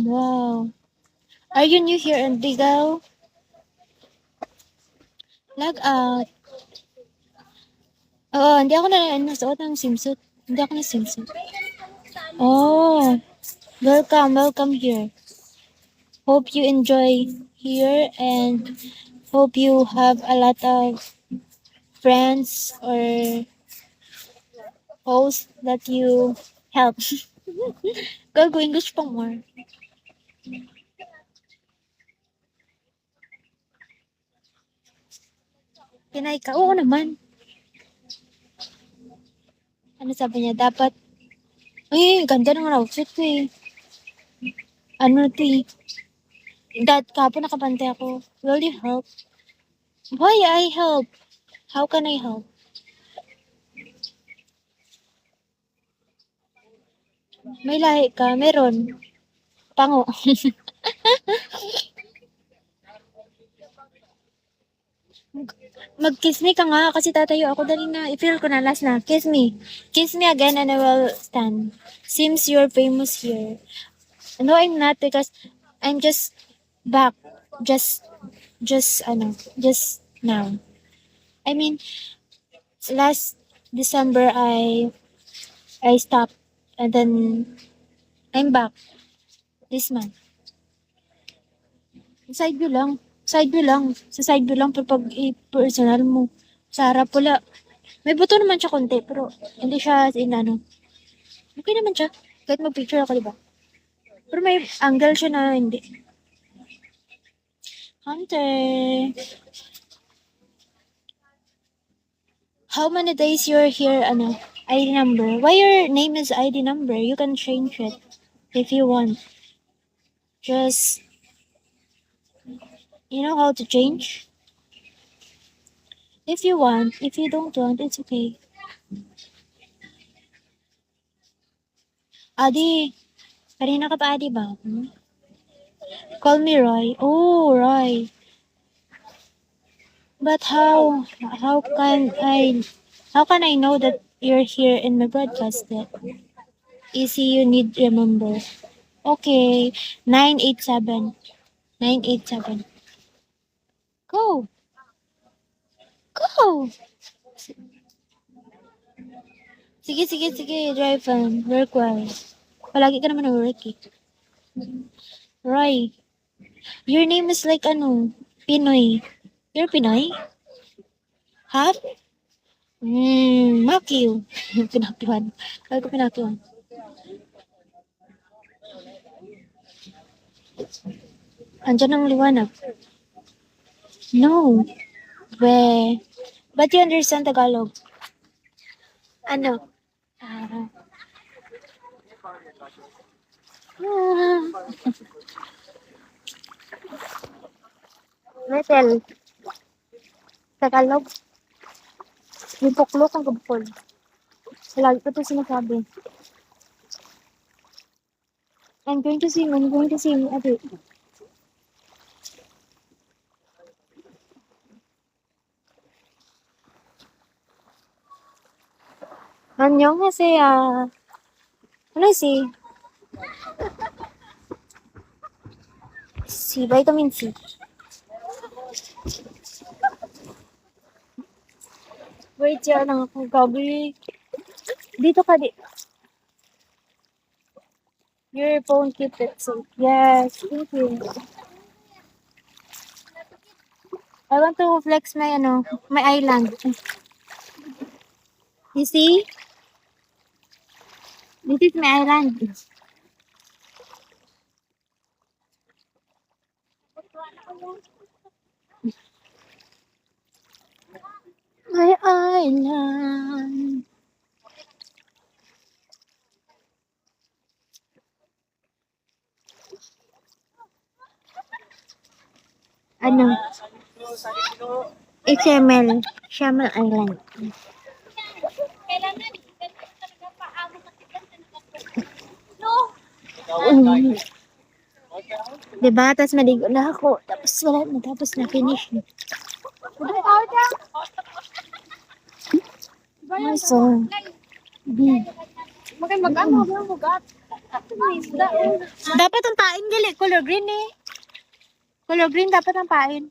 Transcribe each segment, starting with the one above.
Wow. Are you new here in Bigaw? Log out. Oo, hindi ako na nasuot ng swimsuit. Hindi ako na swimsuit. Oh, welcome here. Hope you enjoy here and hope you have a lot of friends or hosts that you help. Go English pa more. Pinay ka? Oo naman. Ano sabi niya? Dapat, ganda ng outfit ko eh. Ano to eh. Kahapon nakabante ako. Will you help? Why I help? How can I help? May lahi ka? Meron. Pango. Mag-kiss me ka nga kasi tatayo ako dali na. I-feel ko na last na. Kiss me. Kiss me again and I will stand. Seems you're famous here. No, I'm not because I'm just back. Just now. I mean, last December I stopped and then I'm back this month. Side view lang. Side view lang. Sa side view lang pero pag personal mo. Sa harap pula. May buto naman siya konti pero hindi siya inano. Okay naman siya. Kahit mag-picture ako, diba? Pero may angle siya na hindi. Hunter. How many days you're here, ID number? Why your name is ID number? You can change it if you want. Just, you know how to change? If you want. If you don't want, it's okay. Adi, kanina ka pa Adi ba? Call me Roy. Oh, Roy. But how can I know that you're here in my broadcast yet? Easy, you need remember. Okay, 987. 987. Go! Go! Sige, drive on. Work well. Palagi ka naman na-work eh. Roy, your name is like Pinoy. You're Pinoy? Half? Makyu. Pinakyuhan. Kaya ko pinakyuhan. Andiyan ang liwanag. No. But you understand Tagalog? Ano? Metal. Tagalog. Yung tuklok ang kabukol. Lagi ko ito sinasabi. I'm going to sing. Ate. 안녕하세요. Ano C, vitamin C. Wait, yan lang ako. Gabi. Dito ka di. Your phone keep it safe. Yes, thank you. I want to flex my island. You see? This is my island. My island. Ano? It's Shamel Island. Diba? Tapos maligo na ako. Tapos wala na. Tapos na finish. So, Dapat ang pain gali. Color green eh. Color green dapat ang pain.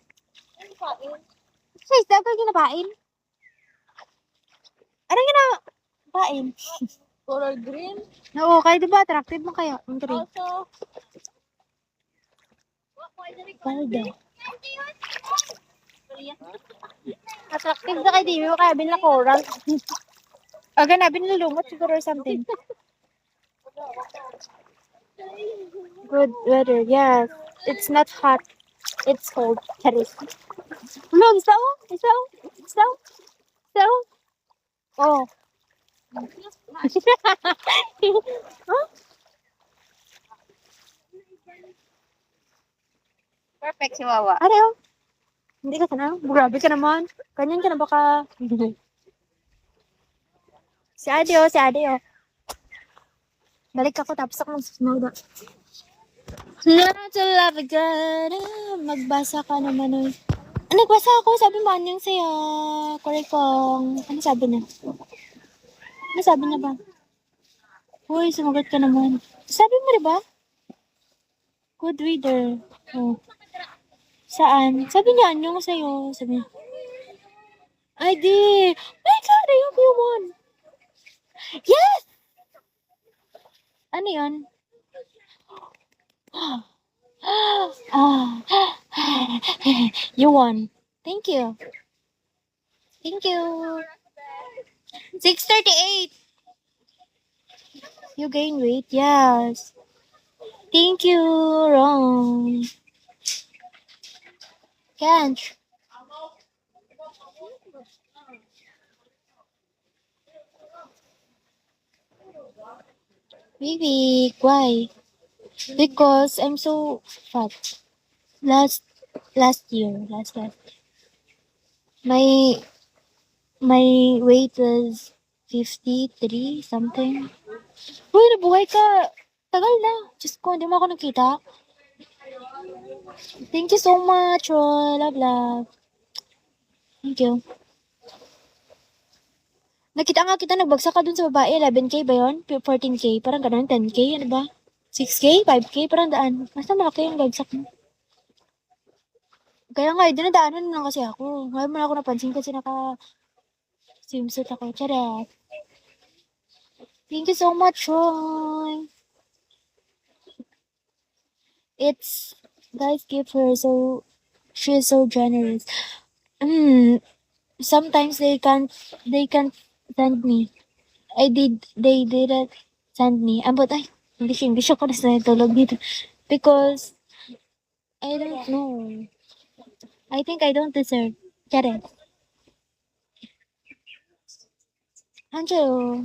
Sis, dapat ginapain. Ano ginapain? Color green. Oo, kaya diba attractive mo kaya? Ang green. Also, Palda. attractive na kay Dimi mo kaya bin na coral. Aga na, binulumot siguro or something. Good weather, yes. It's not hot. It's cold. Charis. Look, isaw? Isaw? Isaw? Isaw? Oh. Huh? Perfect si Wawa. Ano? Hindi ka sana? Grabe ka naman. Ganyan ka na baka. Si Ade oh, si Ade oh. Balik ako tapos ako magsusunog. Not to love again. Magbasa ka naman oh. Nagbasa ako, sabi mo anyang saya. Korekong. Ano sabi niya? Ano sabi niya ba? Uy, sumagot ka naman. Sabi mo diba? Good reader. Oh. Saan? Sabi niya, anyong sa'yo. Sabi niya. I did. My God, I hope you won. Yes! Ano yun? You won. Thank you. Thank you. 6:38. You gain weight? Yes. Thank you, Ron. Can't. Baby, why? Because I'm so fat. Last year. My my weight was 53 something. Uy, nabuhay ka. Tagal na. Diyos ko, hindi mo ako nakita. Thank you so much, Roy. Love. Thank you. Nakita nga kita, nagbagsak ka dun sa babae. 11K ba yun? 14K? Parang ganun, 10K? Ano ba? 6K? 5K? Parang daan. Basta malaki yung bagsak mo. Kaya nga, dinadaanan lang kasi ako. Ngayon mo na ako napansin kasi swimsuit ako. Charot. Thank you so much, Roy. It's, guys, give her so, she is so generous. Sometimes they can't send me. They didn't send me. But hindi siya ko na tulog dito. Because, I don't know. I think I don't deserve. Charot. Anjo.